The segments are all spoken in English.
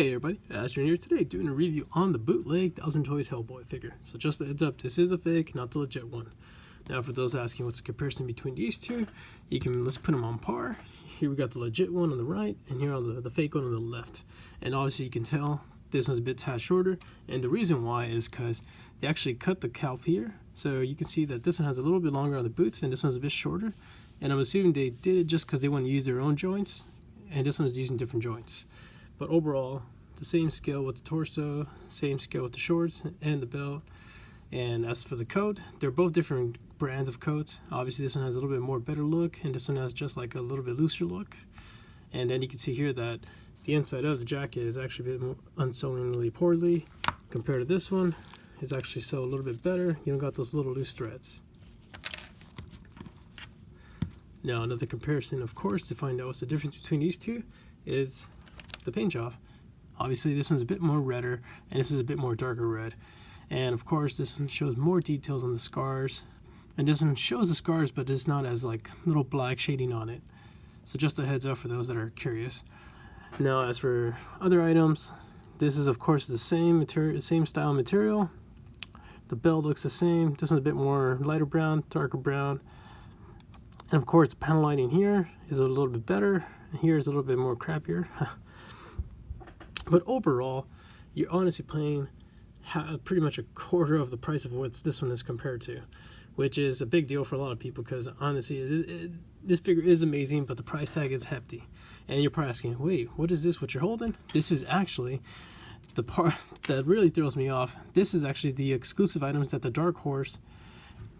Hey everybody, Astron here today doing a review on the Bootleg 1000toys Hellboy figure. So just a heads up, this is a fake, not the legit one. Now for those asking what's the comparison between these two, let's put them on par. Here we got the legit one on the right, and here on the fake one on the left. And obviously you can tell this one's a bit tad shorter, and the reason why is because they actually cut the calf here. So you can see that this one has a little bit longer on the boots, and this one's a bit shorter. And I'm assuming they did it just because they want to use their own joints, and this one is using different joints. But overall, the same scale with the torso, same scale with the shorts and the belt. And as for the coat, they're both different brands of coats. Obviously this one has a little bit more better look, and this one has just like a little bit looser look. And then you can see here that the inside of the jacket is actually a bit more unsewn poorly compared to this one. It's actually sewn a little bit better. You don't got those little loose threads. Now another comparison, of course, to find out what's the difference between these two is the paint job. Obviously this one's a bit more redder, and this is a bit more darker red. And of course this one shows more details on the scars, and this one shows the scars but it's not as like little black shading on it. So just a heads up for those that are curious. Now as for other items, this is of course the same material, same style material. The belt looks the same. This one's a bit more lighter brown, darker brown. And of course the panel lighting here is a little bit better. Here is a little bit more crappier. But overall, you're honestly paying pretty much a quarter of the price of what this one is compared to, which is a big deal for a lot of people because honestly, this figure is amazing, but the price tag is hefty. And you're probably asking, wait, what is this, what you're holding? This is actually the part that really throws me off. This is actually the exclusive items that the Dark Horse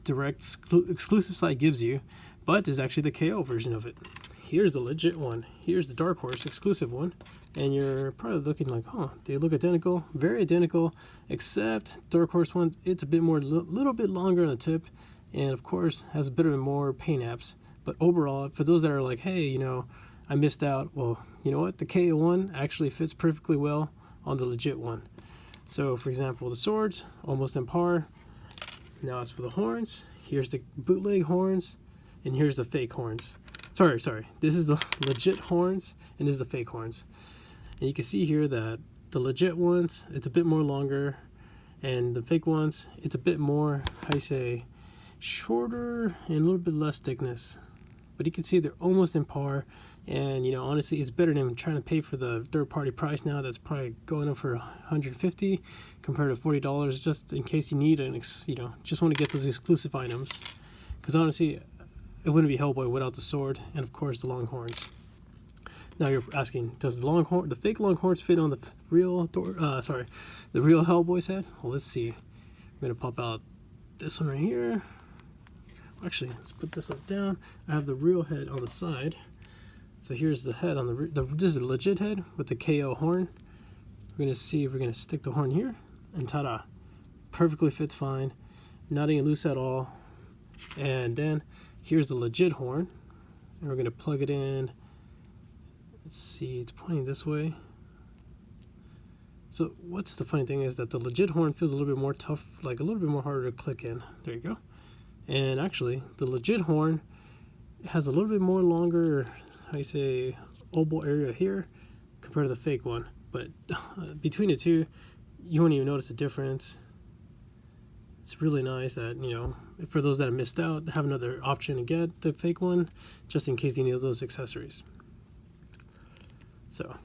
direct exclusive site gives you, but there's actually the KO version of it. Here's the legit one. Here's the Dark Horse exclusive one. And you're probably looking like, oh, they look identical, very identical, except Dark Horse one, it's a bit more, little bit longer on the tip, and of course has a bit of more paint apps. But overall, for those that are like, hey, you know, I missed out, well, you know what, the KO one actually fits perfectly well on the legit one. So for example, the swords, almost on par. Now as for the horns, here's the bootleg horns, and here's the fake horns. Sorry, this is the legit horns, and this is the fake horns. And you can see here that the legit ones, it's a bit more longer, and the fake ones, it's a bit more, shorter and a little bit less thickness. But you can see they're almost in par, and you know, honestly, it's better than trying to pay for the third-party price now. That's probably going up for $150 compared to $40, just in case you need just want to get those exclusive items. Because honestly, it wouldn't be Hellboy without the sword and of course the long horns. Now you're asking, does the fake long horns fit on the real the real Hellboy's head? Well, let's see. I'm gonna pop out this one right here. Actually, let's put this one down. I have the real head on the side. So here's the head on this is the legit head with the KO horn. We're gonna see if we're gonna stick the horn here, and ta-da! Perfectly fits fine, not even loose at all. And then here's the legit horn, and we're gonna plug it in. Let's see, it's pointing this way. So what's the funny thing is that the legit horn feels a little bit more tough, like a little bit more harder to click in. There you go. And actually, the legit horn has a little bit more longer, oval area here compared to the fake one. But between the two, you won't even notice the difference. It's really nice that, you know, for those that have missed out, have another option to get the fake one, just in case you need those accessories. So,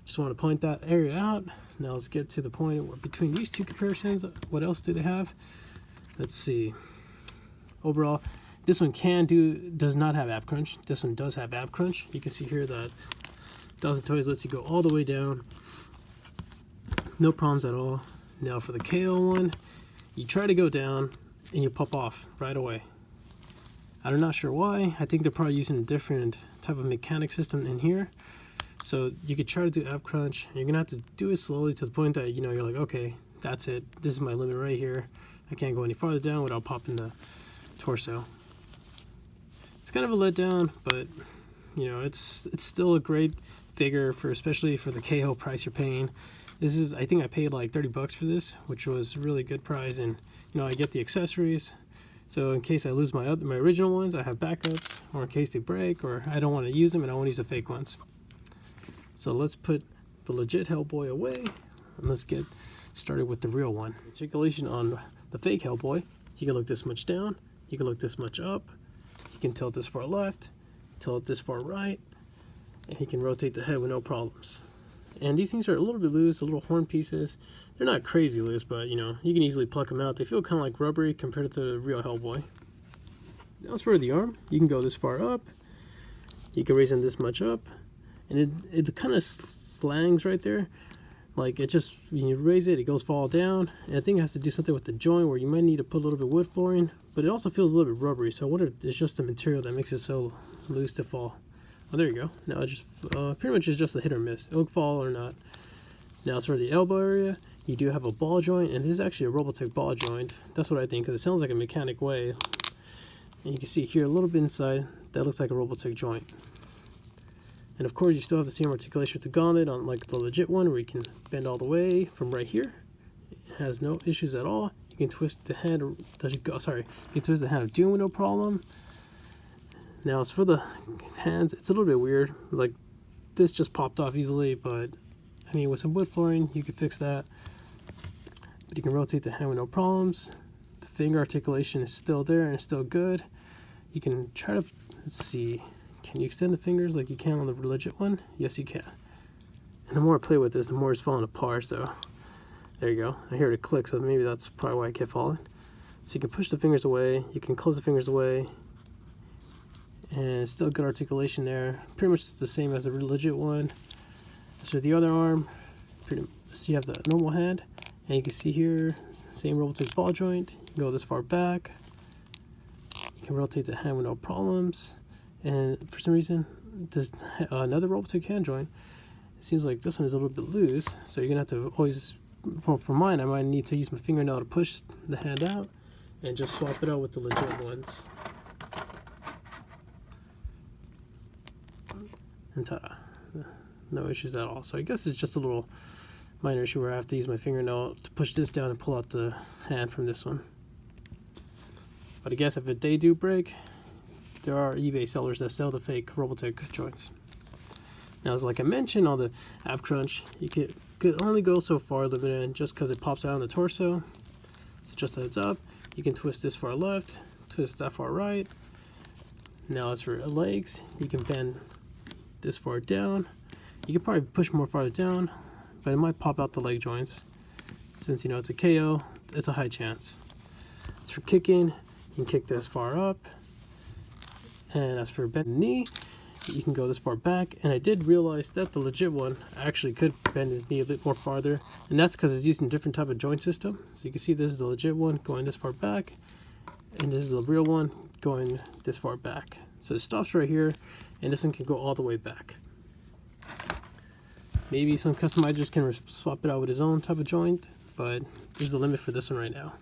just want to point that area out. Now let's get to the point where between these two comparisons, what else do they have? Let's see. Overall, this one does not have app crunch. This one does have app crunch. You can see here that 1000toys lets you go all the way down. No problems at all. Now for the KO one, you try to go down and you pop off right away. I'm not sure why. I think they're probably using a different type of mechanic system in here. So you could try to do app crunch. You're gonna have to do it slowly to the point that, you know, you're like, okay, that's it. This is my limit right here. I can't go any farther down without popping the torso. It's kind of a letdown, but you know, it's still a great figure especially for the KO price you're paying. I think I paid like $30 for this, which was a really good price, and you know, I get the accessories. So in case I lose my original ones, I have backups, or in case they break, or I don't want to use them and I want to use the fake ones. So let's put the legit Hellboy away, and let's get started with the real one. Articulation on the fake Hellboy, you can look this much down, you can look this much up, you can tilt this far left, tilt this far right, and you can rotate the head with no problems. And these things are a little bit loose, the little horn pieces. They're not crazy loose, but you know, you can easily pluck them out. They feel kind of like rubbery compared to the real Hellboy. Now as for the arm, you can go this far up, you can raise them this much up, and it kind of slangs right there. Like it just, when you raise it, it goes fall down. And I think it has to do something with the joint where you might need to put a little bit of wood flooring, but it also feels a little bit rubbery. So I wonder if it's just the material that makes it so loose to fall. Oh, there you go. Now it just pretty much is just a hit or miss. It'll fall or not. Now as for the elbow area, you do have a ball joint, and this is actually a Robotech ball joint. That's what I think, because it sounds like a mechanic way. And you can see here a little bit inside, that looks like a Robotech joint. And of course you still have the same articulation with the gauntlet on like the legit one, where you can bend all the way from right here. It has no issues at all. You can twist the hand, you can twist the hand of Doom with no problem. Now as for the hands, it's a little bit weird. Like this just popped off easily, but I mean with some wood flooring you can fix that. But you can rotate the hand with no problems. The finger articulation is still there and it's still good. You can try to, let's see, can you extend the fingers like you can on the legit one? Yes you can. And the more I play with this, the more it's falling apart, so there you go. I hear it click, so maybe that's probably why it kept falling. So you can push the fingers away, you can close the fingers away, and still good articulation there. Pretty much the same as the legit one. So the other arm, so you have the normal hand, and you can see here, same Robotech ball joint. You can go this far back. You can rotate the hand with no problems. And for some reason, there's another Robotech hand joint. It seems like this one is a little bit loose, so you're gonna have to always, for mine, I might need to use my fingernail to push the hand out, and just swap it out with the legit ones. And ta-da, no issues at all. So I guess it's just a little minor issue where I have to use my fingernail to push this down and pull out the hand from this one. But I guess if they do break, there are eBay sellers that sell the fake Robotech joints. Now, as like I mentioned on the Ab Crunch, you could only go so far limited just because it pops out on the torso. So just a heads up, you can twist this far left, twist that far right. Now as for legs, you can bend this far down. You can probably push more farther down, but it might pop out the leg joints. Since you know it's a KO, it's a high chance. As for kicking, you can kick this far up. And as for bend the knee, you can go this far back. And I did realize that the legit one actually could bend his knee a bit more farther, and that's because it's using a different type of joint system. So you can see this is the legit one going this far back, and this is the real one going this far back. So it stops right here, and this one can go all the way back. Maybe some customizers can swap it out with his own type of joint, but this is the limit for this one right now.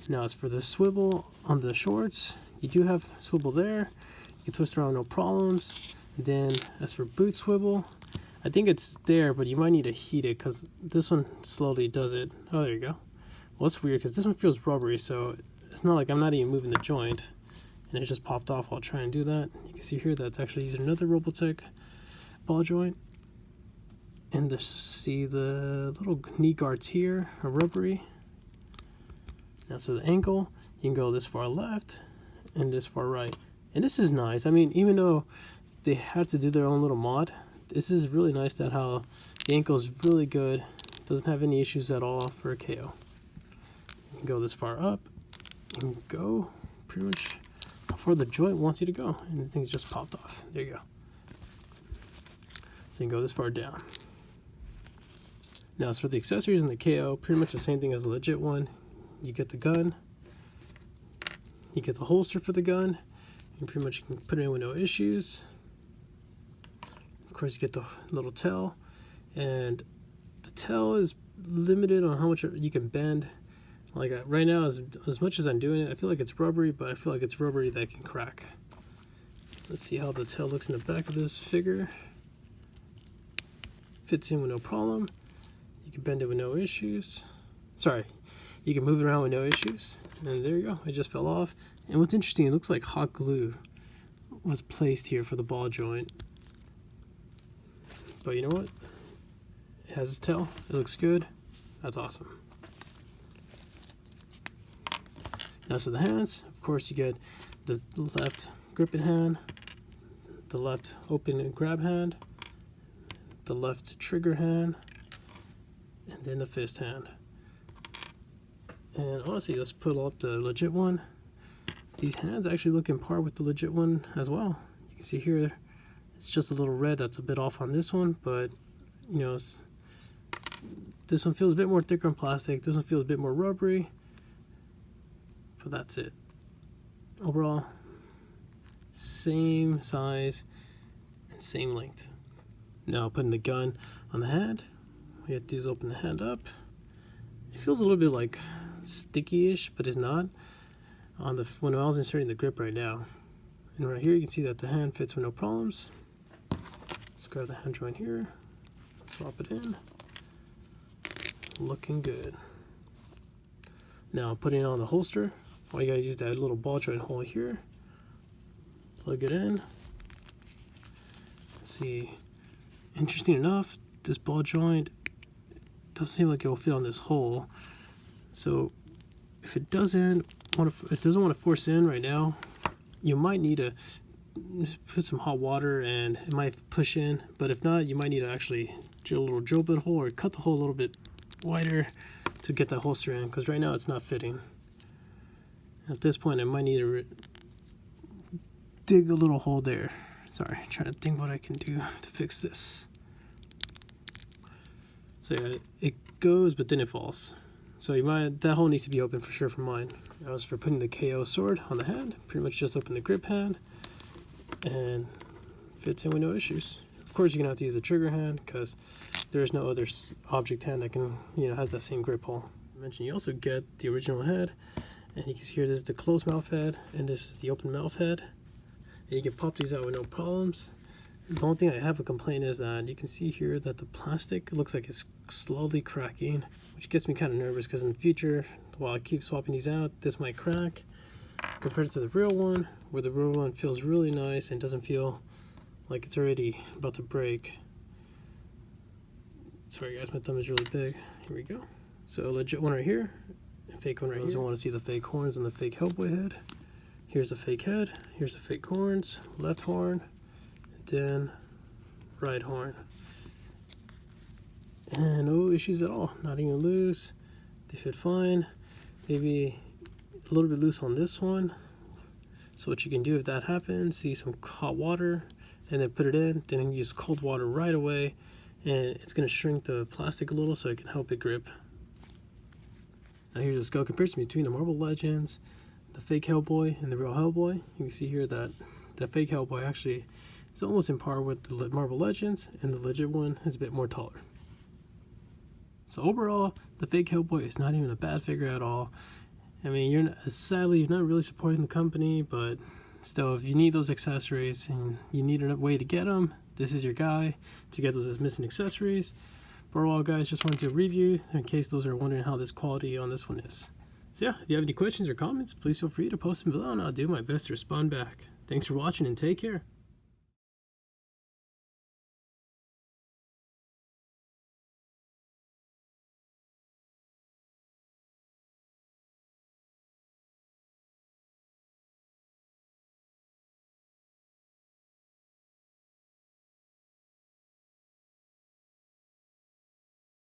Now as for the swivel on the shorts, you do have swivel there. You can twist around no problems. And then as for boot swivel, I think it's there, but you might need to heat it because this one slowly does it. Oh, there you go. Well, it's weird because this one feels rubbery, so it's not like I'm not even moving the joint. And it just popped off while trying to do that. You can see here that's actually using another Robotech ball joint. And see the little knee guards here are rubbery. Now so the ankle, you can go this far left and this far right. And this is nice. I mean, even though they have to do their own little mod, this is really nice that how the ankle is really good. Doesn't have any issues at all for a KO. You can go this far up and go pretty much how far the joint wants you to go. And the thing's just popped off. There you go. So you can go this far down. Now as for the accessories and the KO, pretty much the same thing as the legit one. You get the gun, you get the holster for the gun, and pretty much you can put it in with no issues. Of course you get the little tail, and the tail is limited on how much you can bend. Like right now, as much as I'm doing it, I feel like it's rubbery, but I feel like it's rubbery that can crack. Let's see how the tail looks in the back of this figure. Fits in with no problem. You can bend it with no issues. Sorry, you can move it around with no issues. And there you go, it just fell off. And what's interesting, it looks like hot glue was placed here for the ball joint. But you know what? It has its tail. It looks good. That's awesome. Now, so the hands, of course, you get the left gripping hand, the left open and grab hand, the left trigger hand, and then the fist hand. And honestly, let's pull up the legit one. These hands actually look in par with the legit one as well. You can see here, it's just a little red that's a bit off on this one, but you know, this one feels a bit more thicker in plastic. This one feels a bit more rubbery, but that's it. Overall, same size and same length. Now putting the gun on the hand, we have to just open the hand up. It feels a little bit like sticky-ish, but it's not. On the when I was inserting the grip right now, and right here you can see that the hand fits with no problems. Let's grab the hand joint here, drop it in, looking good. Now putting it on the holster, all you gotta use that little ball joint hole here, plug it in. Let's see, interesting enough, this ball joint doesn't seem like it will fit on this hole. So if it doesn't want to force in right now, you might need to put some hot water and it might push in. But if not, you might need to actually drill a little drill bit hole or cut the hole a little bit wider to get that holster in, because right now it's not fitting. At this point, I might need to dig a little hole there. Sorry, I'm trying to think what I can do to fix this. So yeah, it goes, but then it falls. So that hole needs to be open for sure for mine. That was for putting the KO sword on the hand. Pretty much just open the grip hand and fits in with no issues. Of course, you're gonna have to use the trigger hand because there's no other object hand that can, has that same grip hole. I mentioned you also get the original head, and you can see here this is the closed mouth head and this is the open mouth head. And you can pop these out with no problems. The only thing I have a complaint is that you can see here that the plastic looks like it's slowly cracking, which gets me kind of nervous because in the future, while I keep swapping these out, this might crack compared to the real one, where the real one feels really nice and doesn't feel like it's already about to break. Sorry guys, my thumb is really big. Here we go. So a legit one right here, and fake one right here. You want to see the fake horns and the fake Hellboy head. Here's the fake head, here's the fake horns, left horn, then right horn. And no issues at all, not even loose. They fit fine. Maybe a little bit loose on this one. So what you can do if that happens, use some hot water and then put it in, then use cold water right away, and it's going to shrink the plastic a little so it can help it grip. Now here's a scale comparison between the Marvel Legends, the fake Hellboy, and the real Hellboy. You can see here that the fake Hellboy actually is almost in par with the Marvel Legends, and the legit one is a bit more taller. So overall, the fake Hellboy is not even a bad figure at all. I mean, sadly, you're not really supporting the company, but still, if you need those accessories and you need a way to get them, this is your guy to get those missing accessories. But overall, guys, just wanted to review in case those are wondering how this quality on this one is. So yeah, if you have any questions or comments, please feel free to post them below and I'll do my best to respond back. Thanks for watching and take care.